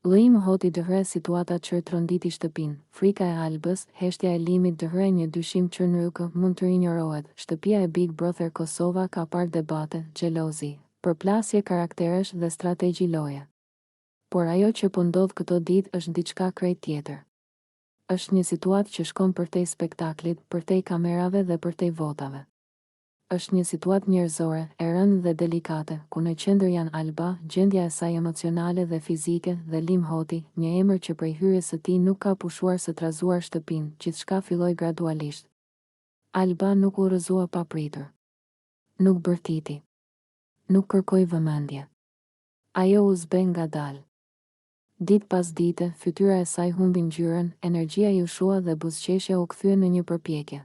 Lëim hoti dëhre situata që tronditi shtëpin, frika e Albës, heshtja e limit dëhre një dyshim që në rukë mund të injorohet. Shtëpia e Big Brother Kosova ka parë debate, xhelozi, përplasje karakteresh dhe strategji loje. Por ajo që po ndodh këto ditë është diçka krejt tjetër. Është një situatë që shkon përtej spektaklit, përtej kamerave dhe përtej votave. Është një situatë njerëzore, e rëndë dhe delikate, ku në qendër janë Alba, gjendja e saj emocionale dhe fizike, dhe Lim Hoti, një emër që prej hyrjes së tij nuk ka pushuar së trazuar shtëpinë, gjithçka filloi gradualisht. Alba nuk u rrëzua papritur. Nuk bërtiti. Nuk kërkoi vëmendje. Ajo u zbe ngadalë. Ditë pas dite, fytyra e saj humbi ngjyrën, energjia ju shua dhe buzëqeshja u kthye në një përpjekje.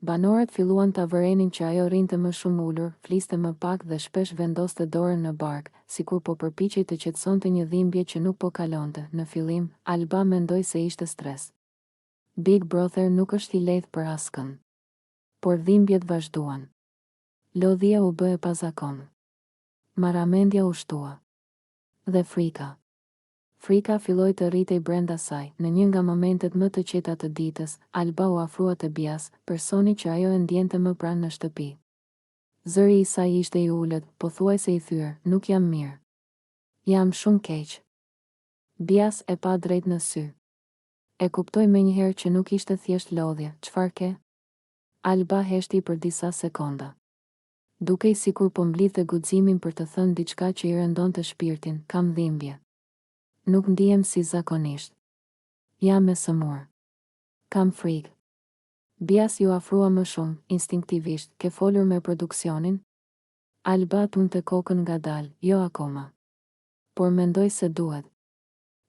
Banorët filluan ta vërenin që ajo rinte më shumë ulur, fliste më pak dhe shpesh vendoste dorën në bark, sikur po përpiqej të qetësonte një dhimbje që nuk po kalonte. Në fillim, Alba mendoi se ishte stres. Big Brother nuk është i lehtë për askënd. Por dhimbjet vazhduan. Lodhia u bë e pazakon. Marramendja u shtua. Dhe frika. Frika filloi të rritej brenda saj. Në një nga momentet më të qeta të ditës, Alba u afrua te Bias, personi që ajo e ndjente më pranë në shtëpi. Zëri i saj ishte i ulët, pothuajse i thyer, nuk jam mirë. Jam shumë keq. Bias e pa drejt në sy. E kuptoi menjëherë që nuk ishte thjesht lodhje. Çfarë ke? Alba heshti për disa sekonda. Dukej sikur po mblidhte guximin për të thënë diçka që i rëndonte shpirtin, kam dhimbje. Nuk ndihem si zakonisht. Jam me sëmur. Kam frikë. Bias ju afrua më shumë, instinktivisht, ke folur me produksionin? Alba tunte kokën ngadalë, jo akoma. Por mendoj se duhet.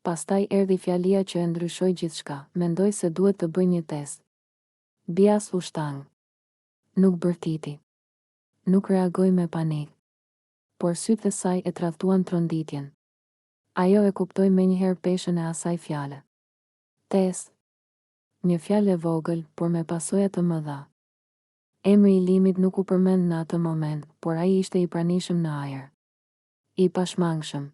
Pastaj erdhi fjalia që e ndryshoi gjithçka, mendoj se duhet të bëj një test. Bias u shtang. Nuk bërtiti. Nuk reagoi me panik. Por sytë e saj e tradhtuan tronditjen. Ajo e kuptoi menjëherë peshën e asaj fjale. Test. Një fjalë e vogël, por me pasoja të mëdha. Emri i Limit nuk u përmend në atë moment, por ai ishte i pranishëm në ajër. I pashmangshëm.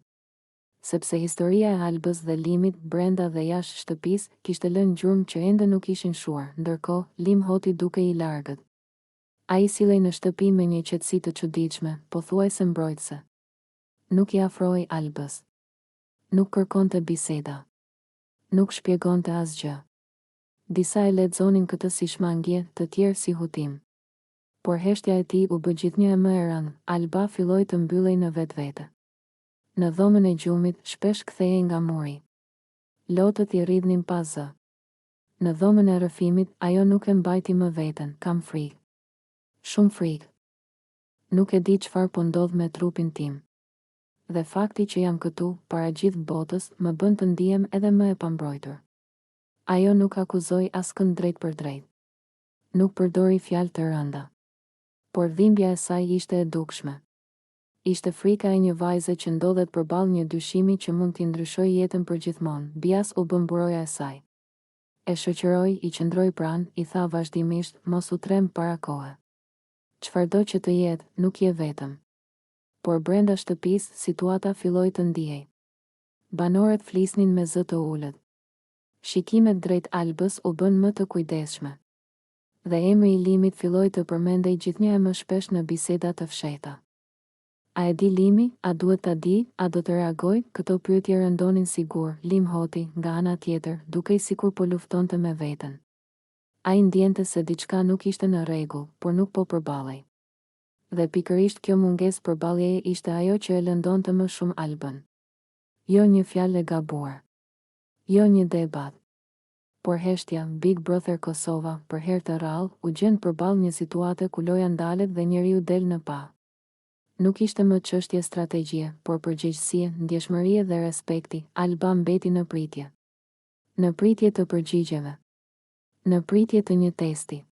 Sepse historia e Albës dhe Limit brenda dhe jashtë shtëpisë kishte lënë gjurmë që ende nuk ishin shuar, ndërkohë Lim Hoti dukej i largët. Ai sillej në shtëpi me një qetësi të çuditshme, pothuajse mbrojtëse. Nuk i afrohej Albës. Nuk kërkonte biseda. Nuk shpjegonte asgjë. Disa e lexonin këtë si shmangje, të tjerë si hutim. Por heshtja e tij u bë gjithnjë e më e rëndë. Alba filloi të mbyllej në vetvete. Në dhomën e gjumit, shpesh kthehej nga muri. Lotët i rridhnin pa zë. Në dhomën e rrëfimit, ajo nuk e mbajti më veten, kam frikë. Shumë frikë. Nuk e di çfarë po ndodh me trupin tim. Dhe fakti që jam këtu, para gjithë botës, më bën të ndihem edhe më e pambrojtur. Ajo nuk akuzoi askënd drejt për drejt. Nuk përdori fjalë të rënda. Por dhimbja e saj ishte e dukshme. Ishte frika e një vajze që ndodhet përballë një dyshimi që mund t'i ndryshojë jetën përgjithmonë. Bias u bë mburoja e saj. E shoqëroi, i qëndroi pranë, i tha vazhdimisht, mos u trem para kohe. Çfarëdo që të jetë, nuk je vetëm. Por brenda shtëpisë, situata filloi të ndihej. Banorët flisnin me zë të ulët. Shikimet drejt Albës u bën më të kujdesshme. Dhe emri i Limit filloi të përmendej gjithnjë e më shpesh në biseda të fshehta. A e di Limi? A duhet ta di? A do të reagoj? Këto pyetje rëndonin sigur. Lim Hoti, nga ana tjetër, dukej sikur po luftonte me veten. Ai ndjente se diçka nuk ishte në rregull, por nuk po përballej. Dhe pikërisht kjo mungesë përballjeje ishte ajo që e lëndonte më shumë Albën. Jo një fjalë e gabuar. Jo një debat. Por heshtja, Big Brother Kosova, për herë të rrallë, u gjend përballë një situate ku loja ndalet dhe njeriu del në pa. Nuk ishte më çështje strategjie, por përgjegjësie, ndjeshmërie dhe respekti. Alba mbeti në pritje. Në pritje të përgjigjeve. Në pritje të një testi.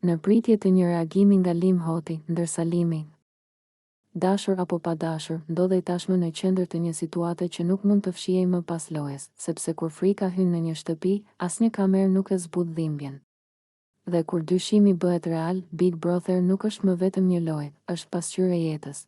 Në pritje të një reagimi nga Lim Hoti, ndërsa Limi, dashur apo pa dashur, ndodhej tashmë në qendër të një situate që nuk mund të fshihej më pas lojës, sepse kur frika hyn në një shtëpi, asnjë kamerë nuk e zbut dhimbjen. Dhe kur dyshimi bëhet real, Big Brother nuk është më vetëm një lojë, është pasqyrë e jetës.